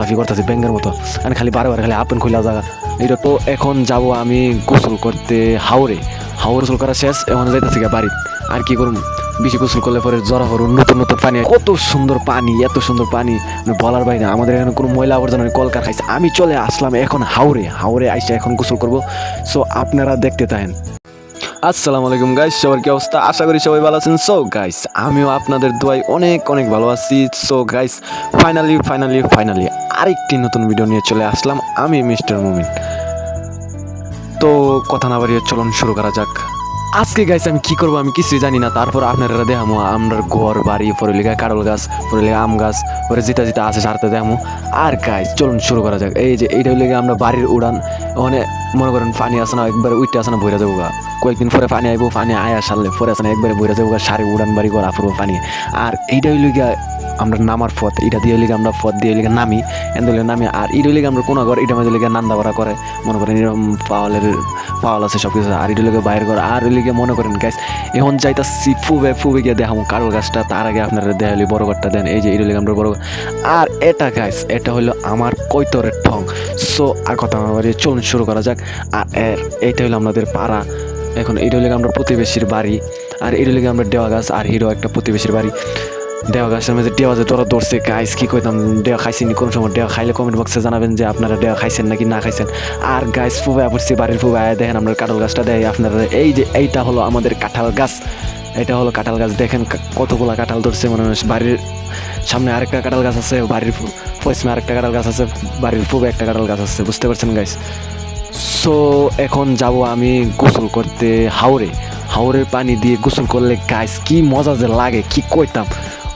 লাফি করতেছি ব্যাঙ্গের মতো, আমি খালি বারবার খালি আপেন খোলা জায়গা। এটা তো এখন যাব আমি গোসল করতে হাওরে গোসল করা শেষ, এখন যাইতেছি বাড়ি। আর কি করুন, বেশি গোসল করলে পরে জ্বর হরুন, নতুন নতুন পানি, কত সুন্দর পানি, এত সুন্দর পানি বলার বাইরে। আমাদের এখানে কোনো ময়লা আবর্জনা কলকার খাইছে। আমি চলে আসলাম এখন হাওরে আইসা এখন গোসল করব। সো আপনারা দেখতে থাকেন। আসসালামু আলাইকুম গাইস, সবার কি অবস্থা? আশা করি সবাই ভালো আছেন। সো গাইস, আমিও আপনাদের দোয়ায় অনেক অনেক ভালো আছি। সো গাইস, ফাইনালি আরেকটি নতুন ভিডিও নিয়ে চলে আসলাম আমি মিস্টার মুমিন। তো কথা না বাড়িয়ে চলুন শুরু করা যাক। আজকে গাইস আমি কি করবো আমি কিছুই জানি না, তারপর আপনারা দেখামো আমরা ঘর বাড়ি, পরে লেগে কারল গাছ, পরে লেগে আম গাছ, পরে জিতা আছে সারতে দেখামো। আর গাইস চলুন শুরু করা যাক। এই যে এইটা লেগে আমরা বাড়ির উড়ান, ওখানে মনে করেন পানি আসে না, একবারে উইটে আসে না, ভরে যাবো গা। কয়েকদিন পরে পানি আইবো, পানি আয়া সারলে পরে আসে না, একবারে ভরে যাবো গা, সারে উড়ান বাড়ি করা পুরো পানি। আর এইটা লেগে আমরা নামার পথ, এটা দিয়ে লিগে আমরা পথ দিয়ে লিগে নামি, এন্দলে নামি। আর এটা লিগে আমরা কোনো ঘর, এটা মাঝে লিগে নান্দা ভরা করে, মনে করেন এরকম পাওয়াল আছে সব কিছু। আর এটা লিগে বাইরের ঘর, আর লিগে মনে করেন গাইস এখন যাইতাছি ফুবে গিয়ে দেখাবো কারো গাছটা। তার আগে আপনারা দেখালি বড় ঘরটা দেন। এই যে এটা লিগে আমরা বড় ঘর। আর এটা গাইস, এটা হলো আমার কৈতরের ঠং। সো আর কথা না বাড়িয়ে চলুন শুরু করা যাক। আর এইটা হলো আমাদের পাড়া। এখন এটা লিগে আমরা প্রতিবেশীর বাড়ি, আর এটা লিগে আমরা দেওয়া গাছ, আর হিরো একটা প্রতিবেশীর বাড়ি। দেওয়া গাছের মধ্যে দেওয়া যে তোরা ধরছে গাইস, কি কইতাম, দেওয়া খাইছেনি কোন সময়? দেওয়া খাইলে কমেন্ট বক্সে জানাবেন যে আপনারা দেওয়া খাইছেন নাকি না খাইছেন। আর গাইস ফুবাই পড়ছি, বাড়ির ফুবাই দেখেন আমরা কাঁঠাল গাছটা দেয় আপনারা। এই যে এইটা হলো আমাদের কাঁঠাল গাছ, এটা হলো কাঁঠাল গাছ। দেখেন কতগুলা কাঁঠাল ধরছে, মনে হয় বাড়ির সামনে আরেকটা কাঁঠাল গাছ আছে, বাড়ির পশ্চিমে আরেকটা কাঁঠাল গাছ আছে, বাড়ির পূবে একটা কাঁঠাল গাছ আছে, বুঝতে পারছেন গাইস? সো এখন যাব আমি গোসল করতে হাওরের পানি দিয়ে গোসল করলে গাইস কি মজা যে লাগে, কি কইতাম।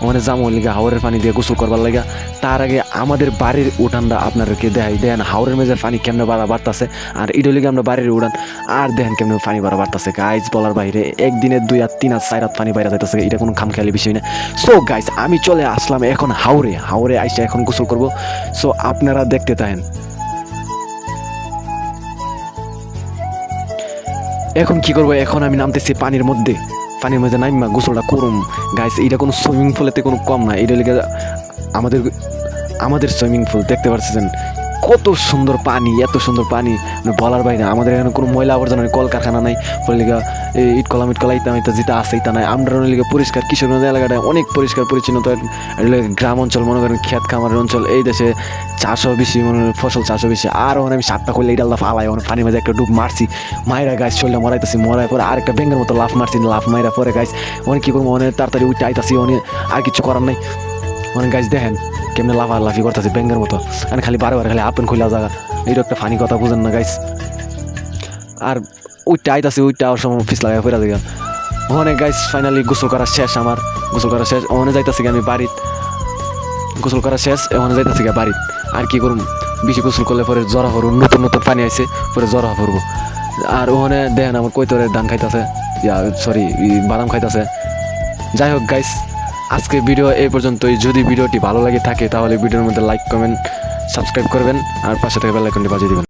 ওখানে যাবো লিগা হাওরের পানি দিয়ে গোসল করবার লাগা। তার আগে আমাদের বাড়ির উঠানটা আপনাদেরকে দেখেন হাওরের মেঝের পানি কেমনে বাড়তাছে। আর ইডো লিগে আমরা বাড়ির উঠান, আর দেখেন কেমনে পানি বাড়তাছে গাইস বলার বাইরে। একদিনে 2 আর 3 আর 4 রাত পানি বাইরে যাইতেছে, এটা কোনো খামখেয়ালি বিষয় না। সো গাইস আমি চলে আসলাম এখন হাওরে আইসা এখন গোসল করব। সো আপনারা দেখতে থাকেন। এখন কি করবো, এখন আমি নামতেছি পানির মধ্যে নাইমা গোসলটা করুম গাইস। এইটা কোনো সুইমিং পুলেতে কোনো কম না, এটা লেগে আমাদের সুইমিং পুল দেখতে পাচ্ছেন কত সুন্দর পানি, এত সুন্দর পানি বলার বাইরে। আমাদের এখানে কোনো ময়লা আবর্জনা কলকারখানা নাই, পরে লিগা ইটকলা ইতা যেটা আছে ইতা নাই। আমরা লিগে পরিষ্কার, কিশোরগঞ্জ এলাকাটা অনেক পরিষ্কার পরিচ্ছন্নতা। গ্রাম অঞ্চল, মনে করেন ক্ষেত খামারের অঞ্চল, এই দেশে চাষও বেশি, মনে ফসল চাষও বেশি। আর ওখানে আমি 7টা করলে এটা লাফ আলাই, ওখানে পানির মাঝে একটা ডুব মারছি, মায়েরা গাছ চললে মরাইতেছি, মরাই পরে আরেকটা ব্যাঙ্গের মতো লাফ মারছি, লাফ মাইরা পরে গাছ অনেক কী করবো, অনেক তাড়াতাড়ি উঠে আইতাছি, অনেক আর কিছু করার নাই। অনেক গাছ দেখেন কেমনে লাফি করতেছে ব্যাঙ্গের মতো, আমি খালি বারবার খালি আপেন খোলা জায়গা। এইটা একটা ফানি কথা বুঝেন না গাইস। আর উইটা আইতাছি, উইটা আর সময় ফিস লাগাই ফেরা দিলাম। অনেক গাইস ফাইনালি গোসল করা শেষ, আমার গোসল করা শেষ। ওখানে যাইতাছি আমি বাড়িত, গোসল করা শেষ, ওখানে যাইতাছি বাড়িত। আর কি করুম, বেশি গোসল করলে পরে জ্বর হরুন, নতুন নতুন পানি আইছে, পরে জ্বর পড়বো। আর ওখানে দেখেন আমার কৈতরের ধান খাইতেছে, বাদাম খাইতেছে। যাই হোক গাইস, আজকে ভিডিও এই পর্যন্তই। যদি ভিডিওটি ভালো লাগে থাকে তাহলে ভিডিওর মধ্যে লাইক কমেন্ট সাবস্ক্রাইব করবেন, আর পাশে থেকে বেল আইকনটি বাজিয়ে দিবেন।